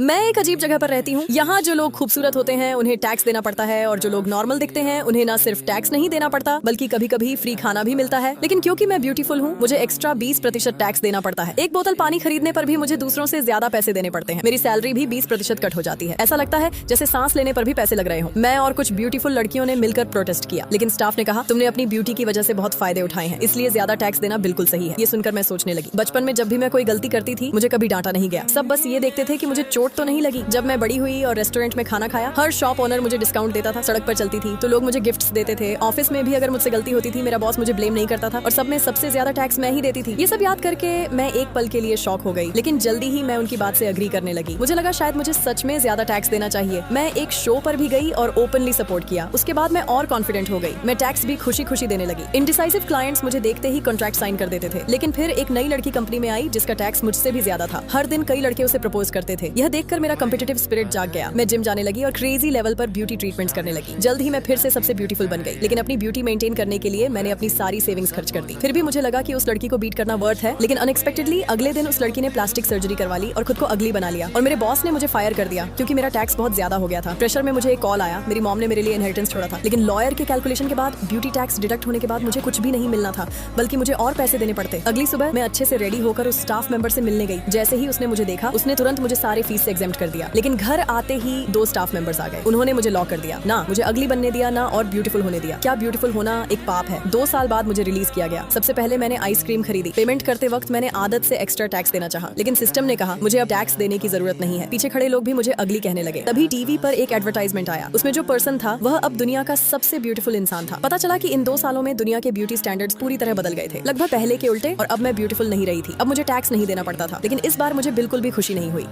मैं एक अजीब जगह पर रहती हूँ। यहाँ जो लोग खूबसूरत होते हैं उन्हें टैक्स देना पड़ता है और जो लोग नॉर्मल दिखते हैं उन्हें ना सिर्फ टैक्स नहीं देना पड़ता बल्कि कभी कभी फ्री खाना भी मिलता है। लेकिन क्योंकि मैं ब्यूटीफुल हूँ मुझे एक्स्ट्रा 20% टैक्स देना पड़ता है। एक बोतल पानी खरीदने पर भी मुझे दूसरों से ज्यादा पैसे देने पड़ते हैं। मेरी सैलरी भी 20% कट हो जाती है। ऐसा लगता है जैसे सांस लेने पर भी पैसे लग रहे हो। मैं और कुछ ब्यूटीफुल लड़कियों ने मिलकर प्रोटेस्ट किया, लेकिन स्टाफ ने कहा तुमने अपनी ब्यूटी की वजह से बहुत फायदे उठाए हैं, इसलिए ज्यादा टैक्स देना बिल्कुल सही है। ये सुनकर मैं सोचने लगी, बचपन में जब भी मैं कोई गलती करती थी मुझे कभी डांटा नहीं गया। सब बस ये देखते थे कि मुझे चोट तो नहीं लगी। जब मैं बड़ी हुई और रेस्टोरेंट में खाना खाया, हर शॉप ओनर मुझे डिस्काउंट देता था। सड़क पर चलती थी तो लोग मुझे गिफ्ट्स देते थे। ऑफिस में भी अगर मुझसे गलती होती थी मेरा बॉस मुझे ब्लेम नहीं करता था और सब में सबसे ज्यादा टैक्स मैं ही देती थी। ये सब याद करके मैं एक पल के लिए शॉक हो गई, लेकिन जल्दी ही मैं उनकी बात से अग्री करने लगी। मुझे लगा शायद मुझे सच में ज्यादा टैक्स देना चाहिए। मैं एक शो पर भी गई और ओपनली सपोर्ट किया। उसके बाद मैं और कॉन्फिडेंट हो गई। मैं टैक्स भी खुशी खुशी देने लगी। इनडिसाइसिव क्लाइंट्स मुझे देखते ही कॉन्ट्रैक्ट साइन कर देते थे। लेकिन फिर एक नई लड़की कंपनी में आई जिसका टैक्स मुझसे भी ज्यादा था। हर दिन कई लड़के उसे प्रपोज करते थे। यह देखकर मेरा कॉम्पिटिटिव स्पिरिट जाग गया। मैं जिम जाने लगी और क्रेजी लेवल पर ब्यूटी ट्रीटमेंट्स करने लगी। जल्द ही मैं फिर से सबसे ब्यूटीफुल बन गई। लेकिन अपनी ब्यूटी मेंटेन करने के लिए मैंने अपनी सारी सेविंग्स खर्च कर दी। फिर भी मुझे लगा कि उस लड़की को बीट करना वर्थ है। लेकिन अनएक्सपेक्टेडली अगले दिन उस लड़की ने प्लास्टिक सर्जरी करवा ली और खुद को अगली बना लिया। और मेरे बॉस ने मुझे फायर कर दिया क्योंकि मेरा टैक्स बहुत ज्यादा हो गया था। प्रेशर में मुझे एक कॉल आया। मेरी मॉम ने मेरे लिए इनहेरिटेंस छोड़ा था, लेकिन लॉयर के कैलकुलेशन के बाद ब्यूटी टैक्स डिडक्ट होने के बाद मुझे कुछ भी नहीं मिलना था, बल्कि मुझे और पैसे देने पड़ते। अगली सुबह मैं अच्छे से रेडी होकर उस स्टाफ मेंबर से मिलने गई। जैसे ही उसने मुझे देखा उसने तुरंत मुझे सारे फीस से एग्जेम्प्ट कर दिया। लेकिन घर आते ही 2 स्टाफ मेंबर्स आ गए। उन्होंने मुझे लॉक कर दिया। ना मुझे अगली बनने दिया, ना और ब्यूटीफुल होने दिया। क्या ब्यूटीफुल होना एक पाप है। 2 साल बाद मुझे रिलीज किया गया। सबसे पहले मैंने आइसक्रीम खरीदी। पेमेंट करते वक्त मैंने आदत से एक्स्ट्रा टैक्स देना चाहा, लेकिन सिस्टम ने कहा मुझे अब टैक्स देने की जरूरत नहीं है। पीछे खड़े लोग भी मुझे अगली कहने लगे। तभी टीवी पर एक एडवर्टाइजमेंट आया। उसमें जो पर्सन था वह अब दुनिया का सबसे ब्यूटीफुल इंसान था। पता चला कि इन 2 सालों में दुनिया के ब्यूटी स्टैंडर्ड्स पूरी तरह बदल गए थे, लगभग पहले के उल्टे। और अब मैं ब्यूटीफुल नहीं रही थी। अब मुझे टैक्स नहीं देना पड़ता था, लेकिन इस बार मुझे बिल्कुल भी खुशी नहीं हुई।